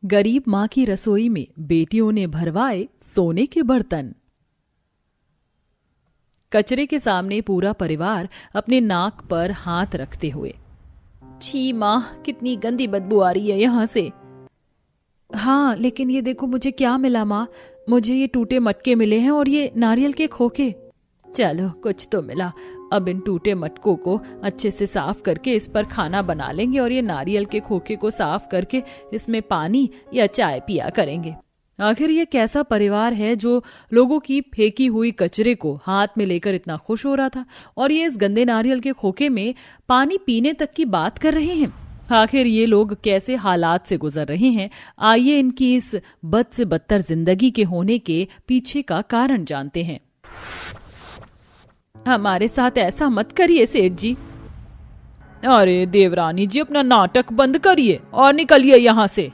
गरीब माँ की रसोई में बेटियों ने भरवाए सोने के बर्तन। कचरे के सामने पूरा परिवार अपने नाक पर हाथ रखते हुए, छी माँ, कितनी गंदी बदबू आ रही है यहाँ से। हाँ, लेकिन ये देखो मुझे क्या मिला माँ, मुझे ये टूटे मटके मिले हैं और ये नारियल के खोखे। चलो कुछ तो मिला। अब इन टूटे मटकों को अच्छे से साफ करके इस पर खाना बना लेंगे और ये नारियल के खोखे को साफ करके इसमें पानी या चाय पिया करेंगे। आखिर ये कैसा परिवार है जो लोगों की फेंकी हुई कचरे को हाथ में लेकर इतना खुश हो रहा था और ये इस गंदे नारियल के खोखे में पानी पीने तक की बात कर रहे हैं। आखिर ये लोग कैसे हालात से गुजर रहे हैं, आइए इनकी इस बद से बदतर जिंदगी के होने के पीछे का कारण जानते हैं। हमारे साथ ऐसा मत करिए सेठ जी। अरे देवरानी जी, अपना नाटक बंद करिए और निकलिए यहाँ से।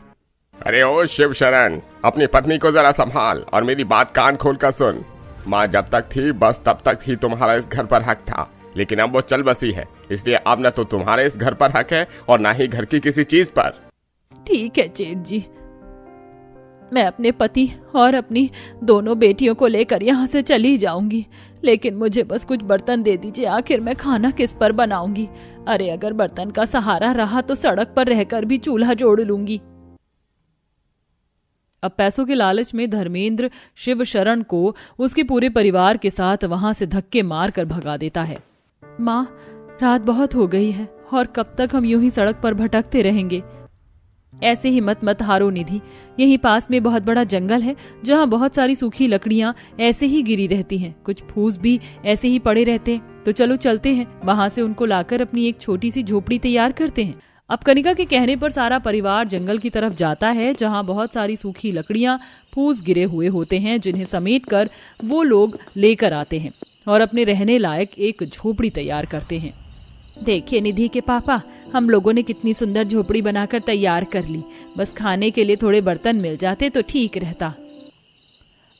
अरे ओ शिव शरण, अपनी पत्नी को जरा संभाल और मेरी बात कान खोल कर सुन। माँ जब तक थी बस तब तक ही तुम्हारा इस घर पर हक था, लेकिन अब वो चल बसी है, इसलिए अब न तो तुम्हारे इस घर पर हक है और ना ही घर की किसी चीज पर। ठीक है जेठ जी, मैं अपने पति और अपनी दोनों बेटियों को लेकर यहाँ से चली जाऊंगी, लेकिन मुझे बस कुछ बर्तन दे दीजिए, आखिर मैं खाना किस पर बनाऊंगी। अरे अगर बर्तन का सहारा रहा तो सड़क पर रहकर भी चूल्हा जोड़ लूंगी। अब पैसों के लालच में धर्मेंद्र शिव शरण को उसके पूरे परिवार के साथ वहां से धक्के मार कर भगा देता है। माँ, रात बहुत हो गई है और कब तक हम यूं ही सड़क पर भटकते रहेंगे। ऐसे ही मत हारो निधि, यहीं पास में बहुत बड़ा जंगल है जहाँ बहुत सारी सूखी लकड़ियाँ ऐसे ही गिरी रहती हैं, कुछ फूस भी ऐसे ही पड़े रहते हैं। तो चलो चलते हैं, वहां से उनको लाकर अपनी एक छोटी सी झोपड़ी तैयार करते हैं। अब कनिका के कहने पर सारा परिवार जंगल की तरफ जाता है जहाँ बहुत सारी सूखी लकड़ियाँ फूस गिरे हुए होते हैं, जिन्हें समेट कर वो लोग लेकर आते हैं और अपने रहने लायक एक झोपड़ी तैयार करते हैं। देखिए निधि के पापा, हम लोगों ने कितनी सुंदर झोपड़ी बनाकर तैयार कर ली, बस खाने के लिए थोड़े बर्तन मिल जाते तो ठीक रहता।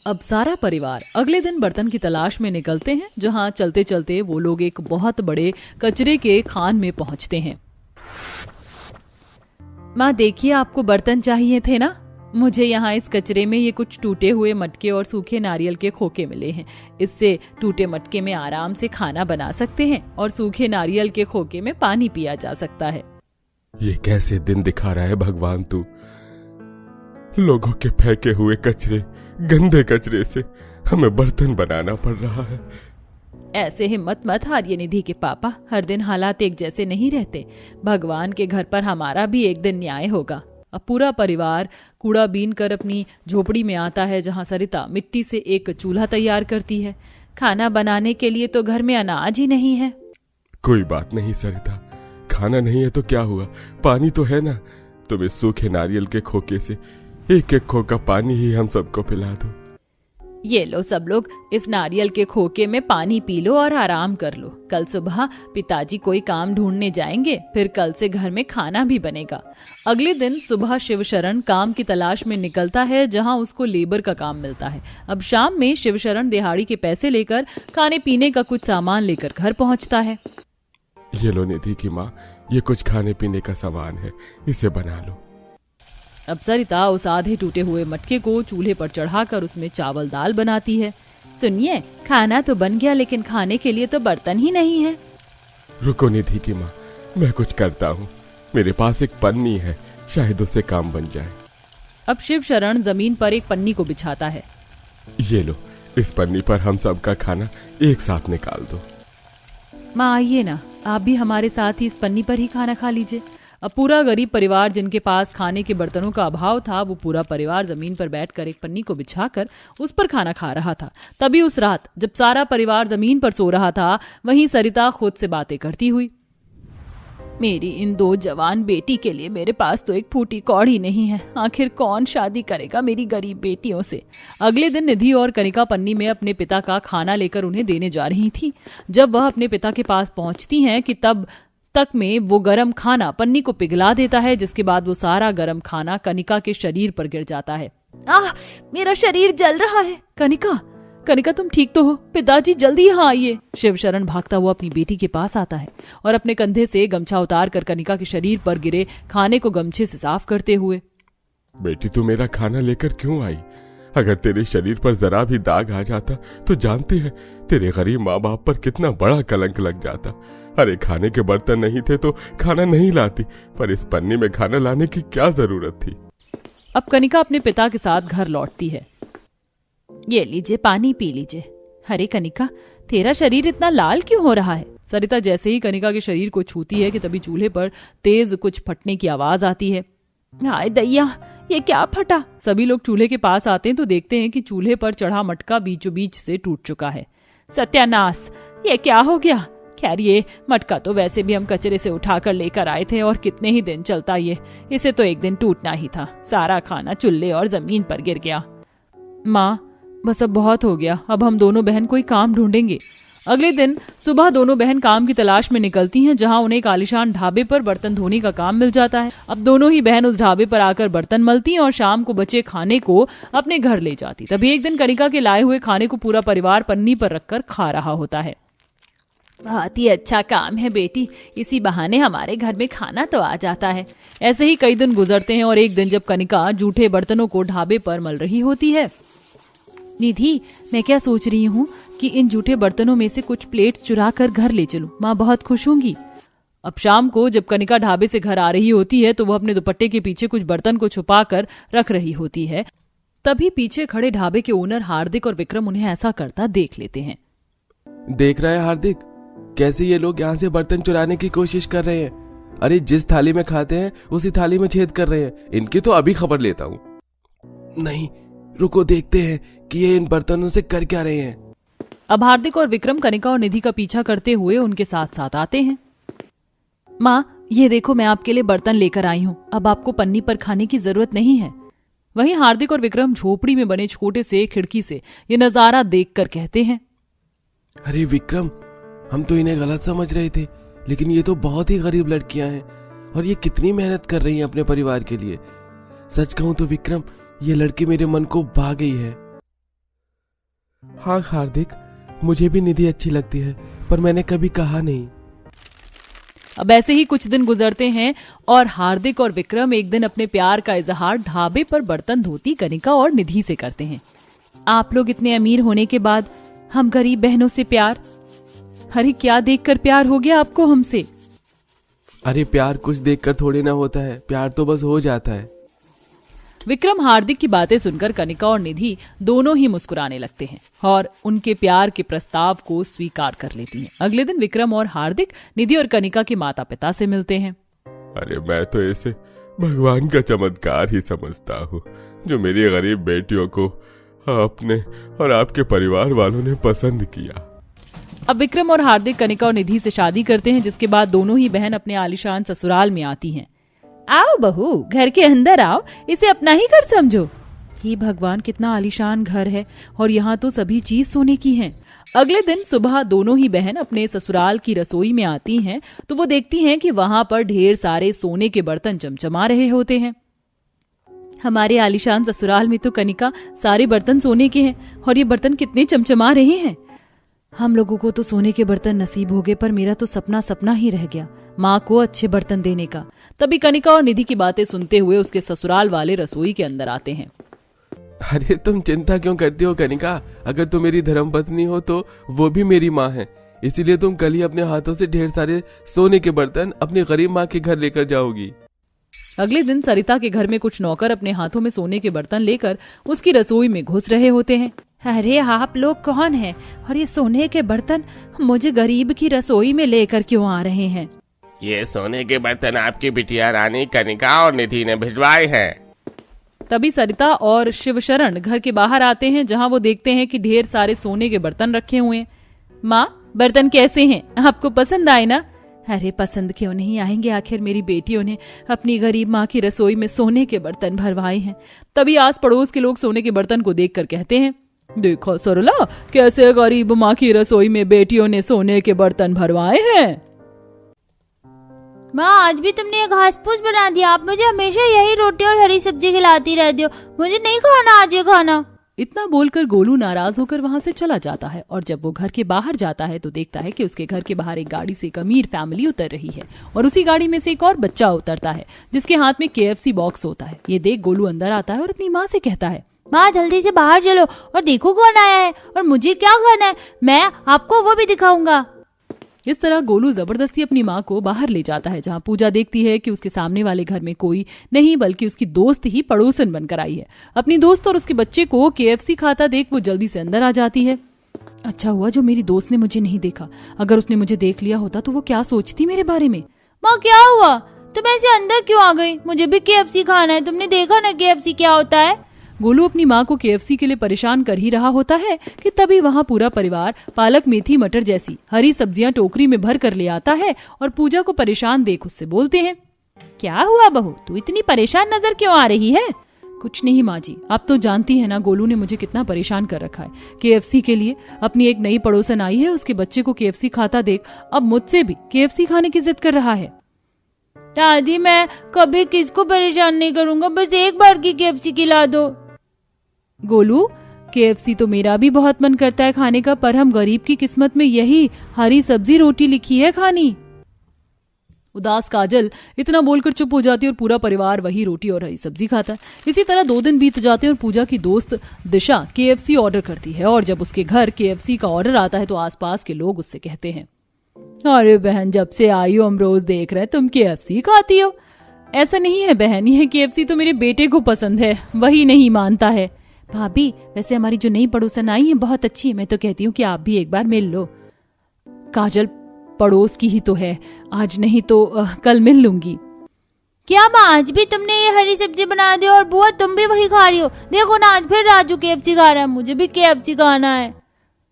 अब सारा परिवार अगले दिन बर्तन की तलाश में निकलते हैं, जहां चलते चलते वो लोग एक बहुत बड़े कचरे के खान में पहुंचते हैं। माँ देखिए, आपको बर्तन चाहिए थे ना, मुझे यहाँ इस कचरे में ये कुछ टूटे हुए मटके और सूखे नारियल के खोखे मिले हैं। इससे टूटे मटके में आराम से खाना बना सकते हैं और सूखे नारियल के खोखे में पानी पिया जा सकता है। ये कैसे दिन दिखा रहा है भगवान तू। लोगों के फेंके हुए कचरे, गंदे कचरे से हमें बर्तन बनाना पड़ रहा है। ऐसे हिम्मत मत हारिए निधि के पापा, हर दिन हालात एक जैसे नहीं रहते। भगवान के घर पर हमारा भी एक दिन न्याय होगा। अब पूरा परिवार कूड़ा बीन कर अपनी झोपड़ी में आता है, जहां सरिता मिट्टी से एक चूल्हा तैयार करती है। खाना बनाने के लिए तो घर में अनाज ही नहीं है। कोई बात नहीं सरिता, खाना नहीं है तो क्या हुआ, पानी तो है ना। तुम इस सूखे नारियल के खोखे से एक एक खोखा पानी ही हम सबको पिला दो। ये लो सब लोग, इस नारियल के खोखे में पानी पी लो और आराम कर लो। कल सुबह पिताजी कोई काम ढूंढने जाएंगे, फिर कल से घर में खाना भी बनेगा। अगले दिन सुबह शिवशरण काम की तलाश में निकलता है, जहां उसको लेबर का काम मिलता है। अब शाम में शिवशरण दिहाड़ी के पैसे लेकर खाने पीने का कुछ सामान लेकर घर पहुंचता है। ये लो निधि की माँ, ये कुछ खाने पीने का सामान है, इसे बना लो। अब सरिता उस आधे टूटे हुए मटके को चूल्हे पर चढ़ाकर उसमें चावल दाल बनाती है। सुनिए, खाना तो बन गया, लेकिन खाने के लिए तो बर्तन ही नहीं है। रुको निधि की माँ, मैं कुछ करता हूँ। मेरे पास एक पन्नी है, शायद उससे काम बन जाए। अब शिवशरण जमीन पर एक पन्नी को बिछाता है। ये लो, इस पन्नी पर हम सबका खाना एक साथ निकाल दो। माँ आइए ना, आप भी हमारे साथ ही इस पन्नी पर ही खाना खा लीजिए। अब पूरा गरीब परिवार, जिनके पास खाने के बर्तनों का अभाव था, वो पूरा परिवार जमीन पर बैठकर एक पन्नी को बिछाकर उस पर खाना खा रहा था। तभी उस रात जब सारा परिवार जमीन पर सो रहा था, वहीं सरिता खुद से बातें करती हुई, मेरी इन दो जवान बेटी के लिए मेरे पास तो एक फूटी कौड़ी नहीं है। आखिर कौन शादी करेगा मेरी गरीब बेटियों से। अगले दिन निधि और कनिका पन्नी में अपने पिता का खाना लेकर उन्हें देने जा रही थी। जब वह अपने पिता के पास पहुंचती हैं कि तब तक में वो गरम खाना पन्नी को पिघला देता है, जिसके बाद वो सारा गरम खाना कनिका के शरीर पर गिर जाता है। आह, मेरा शरीर जल रहा है। कनिका तुम ठीक तो हो? पिताजी जल्दी यहाँ आइए। शिवशरण भागता हुआ अपनी बेटी के पास आता है और अपने कंधे से गमछा उतार कर कनिका के शरीर पर गिरे खाने को गमछे से साफ करते हुए, बेटी तू मेरा खाना लेकर क्यों आई? अगर तेरे शरीर पर जरा भी दाग आ जाता तो जानती है तेरे गरीब माँ बाप पर कितना बड़ा कलंक लग जाता। अरे खाने के बर्तन नहीं थे तो खाना नहीं लाती, पर इस पन्नी में खाना लाने की क्या जरूरत थी। अब कनिका अपने पिता के साथ घर लौटती है। ये लीजिए पानी पी लीजिए। अरे कनिका, तेरा शरीर इतना लाल क्यों हो रहा है? सरिता जैसे ही कनिका के शरीर को छूती है कि तभी चूल्हे पर तेज कुछ फटने की आवाज आती है। हाय दैया, ये क्या फटा? सभी लोग चूल्हे के पास आते हैं तो देखते हैं कि चूल्हे पर चढ़ा मटका बीचों बीच से टूट चुका है। सत्यानाश, ये क्या हो गया? खैर ये मटका तो वैसे भी हम कचरे से उठाकर लेकर आए थे और कितने ही दिन चलता ये, इसे तो एक दिन टूटना ही था। सारा खाना चूल्हे और जमीन पर गिर गया। माँ, बस अब बहुत हो गया, अब हम दोनों बहन कोई काम ढूंढेंगे। अगले दिन सुबह दोनों बहन काम की तलाश में निकलती हैं, जहां उन्हें एक आलीशान ढाबे पर बर्तन धोने का काम मिल जाता है। अब दोनों ही बहन उस ढाबे पर आकर बर्तन मलती हैं और शाम को बचे खाने को अपने घर ले जाती। तभी एक दिन कनिका के लाए हुए खाने को पूरा परिवार पन्नी पर रखकर खा रहा होता है। बहुत ही अच्छा काम है बेटी, इसी बहाने हमारे घर में खाना तो आ जाता है। ऐसे ही कई दिन गुजरते हैं और एक दिन जब कनिका जूठे बर्तनों को ढाबे पर मल रही होती है। निधि, मैं क्या सोच रही हूँ कि इन जूठे बर्तनों में से कुछ प्लेट चुरा कर घर ले चलूं, माँ बहुत खुश होंगी। अब शाम को जब कनिका ढाबे से घर आ रही होती है तो वह अपने दुपट्टे के पीछे कुछ बर्तन को छुपा कर रख रही होती है। तभी पीछे खड़े ढाबे के ओनर हार्दिक और विक्रम उन्हें ऐसा करता देख लेते हैं। देख रहा है हार्दिक, कैसे ये लोग यहाँ से बर्तन चुराने की कोशिश कर रहे हैं। अरे जिस थाली में खाते हैं उसी थाली में छेद कर रहे हैं। इनकी तो अभी खबर लेता हूँ। नहीं, रुको देखते हैं कि ये इन बर्तनों से कर क्या रहे हैं। अब हार्दिक और विक्रम कनिका और निधि का पीछा करते हुए उनके साथ साथ आते हैं। माँ, ये देखो मैं आपके लिए बर्तन लेकर आई हूँ, अब आपको पन्नी पर खाने की जरूरत नहीं है। वहीं हार्दिक और विक्रम झोपड़ी में बने छोटे से खिड़की से ये नजारा देखकर कहते हैं। अरे विक्रम, हम तो इन्हें गलत समझ रहे थे, लेकिन ये तो बहुत ही गरीब लड़कियां हैं और ये कितनी मेहनत कर रही हैं अपने परिवार के लिए। सच कहूं तो विक्रम, ये लड़की मेरे मन को भा गई है। हाँ हार्दिक, मुझे भी निधि अच्छी लगती है, पर मैंने कभी कहा नहीं। अब ऐसे ही कुछ दिन गुजरते हैं और हार्दिक और विक्रम एक दिन अपने प्यार का इजहार ढाबे पर बर्तन धोती कनिका और निधि से करते हैं। आप लोग इतने अमीर होने के बाद हम गरीब बहनों से प्यार? अरे क्या देखकर प्यार हो गया आपको हमसे? अरे प्यार कुछ देखकर थोड़ी ना होता है, प्यार तो बस हो जाता है। विक्रम हार्दिक की बातें सुनकर कनिका और निधि दोनों ही मुस्कुराने लगते हैं और उनके प्यार के प्रस्ताव को स्वीकार कर लेती हैं। अगले दिन विक्रम और हार्दिक निधि और कनिका के माता पिता से मिलते हैं। अरे मैं तो इसे भगवान का चमत्कार ही समझता हूँ जो मेरी गरीब बेटियों को अपने और आपके परिवार वालों ने पसंद किया। अब विक्रम और हार्दिक कनिका और निधि से शादी करते हैं, जिसके बाद दोनों ही बहन अपने आलीशान ससुराल में आती हैं। आओ बहू, घर के अंदर आओ, इसे अपना ही घर समझो। हे भगवान, कितना आलीशान घर है और यहाँ तो सभी चीज सोने की है। अगले दिन सुबह दोनों ही बहन अपने ससुराल की रसोई में आती हैं तो वो देखती हैं कि वहां पर ढेर सारे सोने के बर्तन चमचमा रहे होते हैं। हमारे आलीशान ससुराल में तो कनिका सारे बर्तन सोने के हैं और ये बर्तन कितने चमचमा रहे हैं। हम लोगों को तो सोने के बर्तन नसीब हो गए, पर मेरा तो सपना सपना ही रह गया, माँ को अच्छे बर्तन देने का। तभी कनिका और निधि की बातें सुनते हुए उसके ससुराल वाले रसोई के अंदर आते हैं। अरे तुम चिंता क्यों करती हो कनिका, अगर तुम मेरी धर्मपत्नी हो तो वो भी मेरी माँ है, इसीलिए तुम कल ही अपने हाथों से ढेर सारे सोने के बर्तन अपनी गरीब माँ के घर लेकर जाओगी। अगले दिन सरिता के घर में कुछ नौकर अपने हाथों में सोने के बर्तन लेकर उसकी रसोई में घुस रहे होते हैं। अरे आप लोग कौन हैं और ये सोने के बर्तन मुझे गरीब की रसोई में लेकर क्यों आ रहे हैं? ये सोने के बर्तन आपकी बिटिया रानी कनिका और निधि ने भिजवाए हैं। तभी सरिता और शिवशरण घर के बाहर आते हैं, जहां वो देखते हैं कि ढेर सारे सोने के बर्तन रखे हुए हैं। माँ, बर्तन कैसे हैं? आपको पसंद आए ना? अरे पसंद क्यों नहीं आएंगे, आखिर मेरी बेटियों ने अपनी गरीब माँ की रसोई में सोने के बर्तन भरवाए हैं। तभी आस पड़ोस के लोग सोने के बर्तन को देखकर कहते हैं, देखो सरला, कैसे गरीब माँ की रसोई में बेटियों ने सोने के बर्तन भरवाए हैं। माँ, आज भी तुमने ये घास फूस बना दिया। आप मुझे हमेशा यही रोटी और हरी सब्जी खिलाती रहती हो, मुझे नहीं खाना आज ये खाना। इतना बोलकर गोलू नाराज होकर वहां से चला जाता है और जब वो घर के बाहर जाता है तो देखता है कि उसके घर के बाहर एक गाड़ी से एक अमीर फैमिली उतर रही है और उसी गाड़ी में से एक और बच्चा उतरता है जिसके हाथ में KFC बॉक्स होता है। ये देख गोलू अंदर आता है और अपनी माँ से कहता है, माँ जल्दी से बाहर चलो और देखो कौन आया है और मुझे क्या खाना है, मैं आपको वो भी दिखाऊंगा। इस तरह गोलू जबरदस्ती अपनी माँ को बाहर ले जाता है जहाँ पूजा देखती है कि उसके सामने वाले घर में कोई नहीं बल्कि उसकी दोस्त ही पड़ोसन बनकर आई है। अपनी दोस्त और उसके बच्चे को KFC खाता देख वो जल्दी से अंदर आ जाती है। अच्छा हुआ जो मेरी दोस्त ने मुझे नहीं देखा, अगर उसने मुझे देख लिया होता तो वो क्या सोचती मेरे बारे में। माँ क्या हुआ, तुम ऐसे अंदर क्यों आ गई? मुझे भी KFC खाना है, तुमने देखा ना KFC क्या होता है। गोलू अपनी माँ को KFC के लिए परेशान कर ही रहा होता है कि तभी वहाँ पूरा परिवार पालक, मेथी, मटर जैसी हरी सब्जियां टोकरी में भर कर ले आता है और पूजा को परेशान देख उससे बोलते हैं, क्या हुआ बहू, तू इतनी परेशान नजर क्यों आ रही है? कुछ नहीं माँ जी, आप तो जानती है ना गोलू ने मुझे कितना परेशान कर रखा है KFC के लिए। अपनी एक नई पड़ोसन आई है, उसके बच्चे को KFC खाता देख अब मुझसे भी KFC खाने की जिद कर रहा है। दादी मैं कभी किसको परेशान नहीं करूंगा, बस एक बार की KFC खिला दो। गोलू KFC तो मेरा भी बहुत मन करता है खाने का, पर हम गरीब की किस्मत में यही हरी सब्जी रोटी लिखी है खानी। उदास काजल इतना बोलकर चुप हो जाती है और पूरा परिवार वही रोटी और हरी सब्जी खाता है। इसी तरह 2 दिन बीत जाते हैं और पूजा की दोस्त दिशा KFC ऑर्डर करती है और जब उसके घर KFC का ऑर्डर आता है तो आसपास के लोग उससे कहते हैं, अरे बहन जब से आई हो हम रोज देख रहे तुम KFC खाती हो। ऐसा नहीं है बहन, यह KFC तो मेरे बेटे को पसंद है, वही नहीं मानता है। भाभी वैसे हमारी जो नई पड़ोसन आई है बहुत अच्छी है, मैं तो कहती हूँ कि आप भी एक बार मिल लो। काजल पड़ोस की ही तो है, आज नहीं तो कल मिल लूंगी। क्या माँ आज भी तुमने ये हरी सब्जी बना दी और बुआ तुम भी वही खा रही हो? देखो ना आज फिर राजू KFC खा रहा है, मुझे भी KFC खाना है।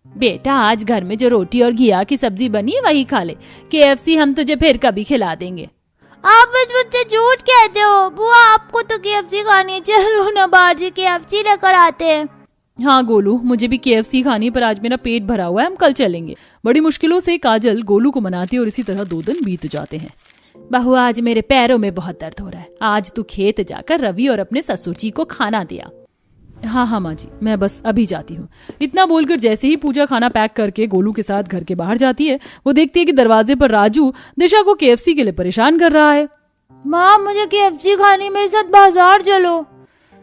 बेटा आज घर में जो रोटी और घिया की सब्जी बनी वही खा ले, KFC हम तुझे फिर कभी खिला देंगे। आप बस मुझसे झूठ कहते हो, बुआ आपको तो KFC खानी है, चलो ना बाहर से KFC लेकर आते हैं। हाँ गोलू मुझे भी KFC खानी, पर आज मेरा पेट भरा हुआ है, हम कल चलेंगे। बड़ी मुश्किलों से काजल गोलू को मनाती है और इसी तरह 2 दिन बीत जाते हैं। बहू आज मेरे पैरों में बहुत दर्द हो रहा है, आज तू खेत जाकर रवि और अपने ससुर जी को खाना दिया। हाँ माँ जी मैं बस अभी जाती हूँ। इतना बोलकर जैसे ही पूजा खाना पैक करके गोलू के साथ घर के बाहर जाती है वो देखती है कि दरवाजे पर राजू दिशा को KFC के लिए परेशान कर रहा है। माँ मुझे KFC खानी, मेरे साथ बाजार चलो।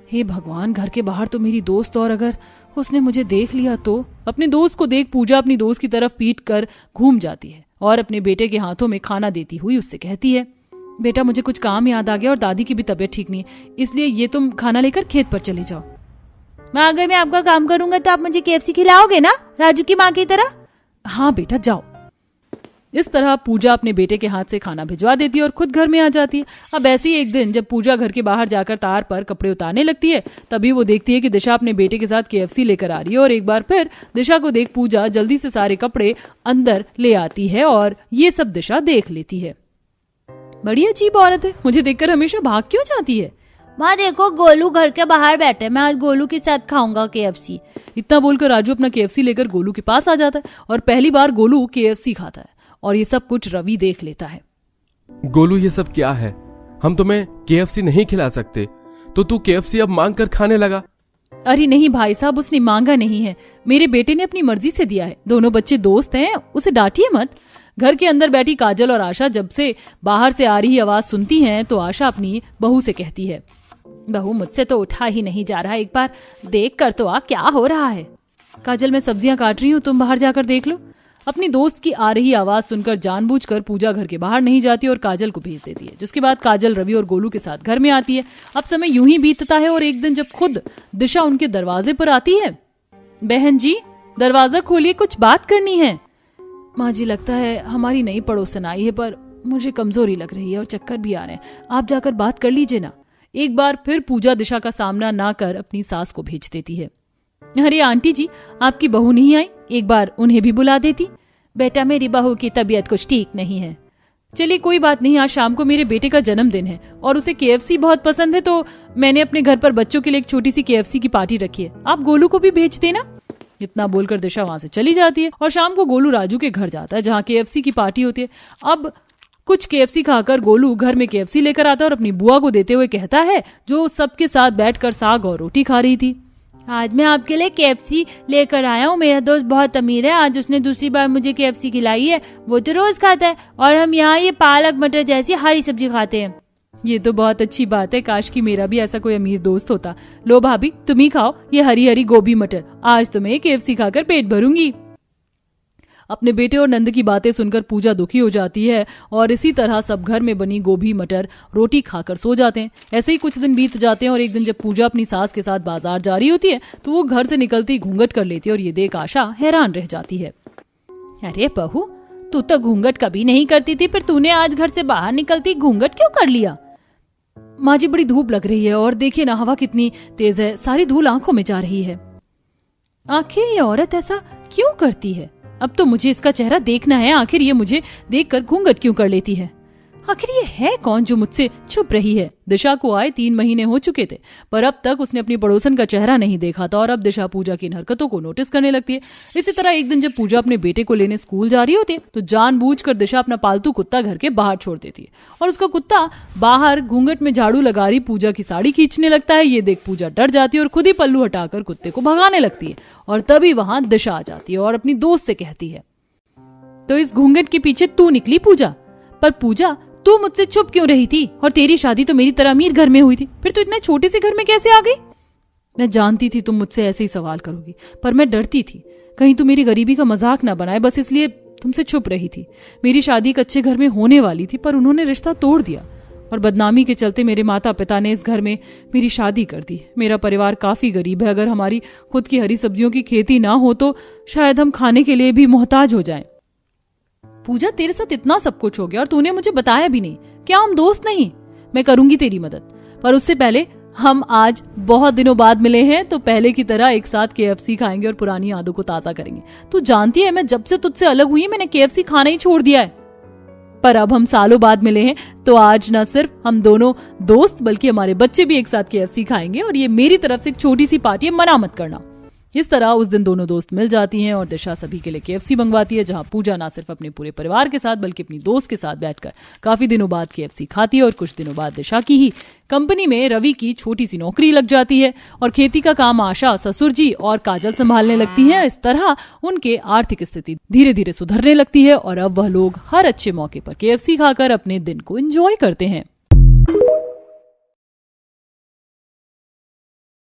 हे भगवान, घर के बाहर तो मेरी दोस्त, और अगर उसने मुझे देख लिया तो। अपने दोस्त को देख पूजा अपनी दोस्त की तरफ पीट कर घूम जाती है और अपने बेटे के हाथों में खाना देती हुई उससे कहती है, बेटा मुझे कुछ काम याद आ गया और दादी की भी तबीयत ठीक नहीं है, इसलिए ये तुम खाना लेकर खेत पर चले जाओ। माँ अगर मैं आपका काम करूंगा तो आप मुझे KFC खिलाओगे ना, राजू की माँ की तरह? हाँ बेटा जाओ। इस तरह पूजा अपने बेटे के हाथ से खाना भिजवा देती है और खुद घर में आ जाती है। अब ऐसे ही एक दिन जब पूजा घर के बाहर जाकर तार पर कपड़े उतारने लगती है तभी वो देखती है कि दिशा अपने बेटे के साथ KFC लेकर आ रही है और एक बार फिर दिशा को देख पूजा जल्दी से सारे कपड़े अंदर ले आती है और ये सब दिशा देख लेती है। बड़ी अजीब औरत है, मुझे देखकर हमेशा भाग क्यों जाती है। माँ देखो गोलू घर के बाहर बैठे, मैं आज गोलू के साथ खाऊंगा KFC। इतना बोलकर राजू अपना KFC लेकर गोलू के पास आ जाता है और पहली बार गोलू KFC खाता है और ये सब कुछ रवि देख लेता है। गोलू ये सब क्या है, हम तुम्हें KFC नहीं खिला सकते तो तू KFC अब मांग कर खाने लगा। अरे नहीं भाई साहब, उसने मांगा नहीं है, मेरे बेटे ने अपनी मर्जी से दिया है। दोनों बच्चे दोस्त हैं, उसे डांटिए मत। घर के अंदर बैठी काजल और आशा जब से बाहर से आ रही आवाज सुनती हैं तो आशा अपनी बहू से कहती है, बहू मुझसे तो उठा ही नहीं जा रहा, एक बार देख कर तो आ क्या हो रहा है। काजल मैं सब्जियां काट रही हूँ, तुम बाहर जाकर देख लो। अपनी दोस्त की आ रही आवाज सुनकर जानबूझकर पूजा घर के बाहर नहीं जाती और काजल को भेज देती है, जिसके बाद काजल रवि और गोलू के साथ घर में आती है। अब समय यूं ही बीतता है और एक दिन जब खुद दिशा उनके दरवाजे पर आती है, बहन जी दरवाजा खोलिए, कुछ बात करनी है। माँ जी लगता है हमारी नई पड़ोसन आई है, पर मुझे कमजोरी लग रही है और चक्कर भी आ रहे हैं, आप जाकर बात कर लीजिए ना। एक बार फिर पूजा दिशा का सामना ना कर अपनी सास को भेज देती है। अरे आंटी जी आपकी बहू नहीं आई, एक बार उन्हें भी बुला देती। बेटा मेरी बहू की तबीयत कुछ ठीक नहीं है। चलिए कोई बात नहीं, आज शाम को मेरे बेटे का जन्मदिन है और उसे KFC बहुत पसंद है, तो मैंने अपने घर पर बच्चों के लिए एक छोटी सी KFC की पार्टी रखी है, आप गोलू को भी भेज देना। इतना बोलकर दिशा वहां से चली जाती है और शाम को गोलू राजू के घर जाता है जहाँ KFC की पार्टी होती है। अब कुछ KFC खाकर गोलू घर में KFC लेकर आता है और अपनी बुआ को देते हुए कहता है, जो सबके साथ बैठकर साग और रोटी खा रही थी, आज मैं आपके लिए KFC लेकर आया हूँ। मेरा दोस्त बहुत अमीर है, आज उसने दूसरी बार मुझे KFC खिलाई है। वो तो रोज खाता है और हम यहाँ ये पालक मटर जैसी हरी सब्जी खाते हैं। ये तो बहुत अच्छी बात है, काश कि मेरा भी ऐसा कोई अमीर दोस्त होता। लो भाभी, तुम ही खाओ ये हरी हरी गोभी मटर, आज तो मैं KFC खाकर पेट भरूंगी। अपने बेटे और नंद की बातें सुनकर पूजा दुखी हो जाती है और इसी तरह सब घर में बनी गोभी मटर रोटी खाकर सो जाते हैं। ऐसे ही कुछ दिन बीत जाते हैं और एक दिन जब पूजा अपनी सास के साथ बाजार जा रही होती है तो वो घर से निकलती घूंघट कर लेती है और ये देख आशा हैरान रह जाती है। अरे बहू, तू तो घूंघट कभी नहीं करती थी, फिर तूने आज घर से बाहर निकलती घूंघट क्यों कर लिया? माँ जी, बड़ी धूप लग रही है और देखिए ना हवा कितनी तेज है, सारी धूल आंखों में जा रही है। आखिर ये औरत ऐसा क्यों करती है? अब तो मुझे इसका चेहरा देखना है, आखिर ये मुझे देखकर घूंघट क्यों कर लेती है? आखिर ये है कौन जो मुझसे छुप रही है? दिशा को आए 3 महीने हो चुके थे, पर अब तक उसने अपनी पड़ोसन का चेहरा नहीं देखा था और अब दिशा पूजा की इन हरकतों को नोटिस करने लगती है। इसी तरह एक दिन जब पूजा अपने बेटे को लेने स्कूल जा रही होती है तो जानबूझकर दिशा अपना पालतू कुत्ता घर के बाहर छोड़ देती है और उसका कुत्ता बाहर घूंघट में झाड़ू लगा रही पूजा की साड़ी खींचने लगता है। ये देख पूजा डर जाती है और खुद ही पल्लू हटाकर कुत्ते को भगाने लगती है और तभी वहां दिशा आ जाती है और अपनी दोस्त से कहती है, तो इस घूंघट के पीछे तू निकली पूजा? पर पूजा, तू मुझसे छुप क्यों रही थी? और तेरी शादी तो मेरी तरह अमीर घर में हुई थी, फिर तू इतने छोटे से घर में कैसे आ गई? मैं जानती थी तुम मुझसे ऐसे ही सवाल करोगी, पर मैं डरती थी कहीं तू मेरी गरीबी का मजाक ना बनाए, बस इसलिए तुमसे छुप रही थी। मेरी शादी एक अच्छे घर में होने वाली थी पर उन्होंने रिश्ता तोड़ दिया और बदनामी के चलते मेरे माता पिता ने इस घर में मेरी शादी कर दी। मेरा परिवार काफी गरीब है, अगर हमारी खुद की हरी सब्जियों की खेती ना हो तो शायद हम खाने के लिए भी मोहताज हो जाएं। पूजा, तेरे साथ इतना सब कुछ हो गया और तूने मुझे बताया भी नहीं। क्या हम दोस्त नहीं? मैं करूंगी तेरी मदद, पर उससे पहले हम आज बहुत दिनों बाद मिले हैं तो पहले की तरह एक साथ KFC खाएंगे और पुरानी यादों को ताजा करेंगे। तू जानती है मैं जब से तुझसे अलग हुई मैंने KFC खाना ही छोड़ दिया है, पर अब हम सालों बाद मिले हैं तो आज न सिर्फ हम दोनों दोस्त बल्कि हमारे बच्चे भी एक साथ KFC खाएंगे और ये मेरी तरफ से एक छोटी सी पार्टी है, मना मत करना। इस तरह उस दिन दोनों दोस्त मिल जाती हैं और दिशा सभी के लिए KFC मंगवाती है, जहां पूजा ना सिर्फ अपने पूरे परिवार के साथ बल्कि अपनी दोस्त के साथ बैठकर काफी दिनों बाद KFC खाती है। और कुछ दिनों बाद दिशा की ही कंपनी में रवि की छोटी सी नौकरी लग जाती है और खेती का काम आशा, ससुर जी और काजल संभालने लगती हैं। इस तरह उनके आर्थिक स्थिति धीरे धीरे सुधरने लगती है और अब वह लोग हर अच्छे मौके पर KFC खाकर अपने दिन को एंजॉय करते हैं।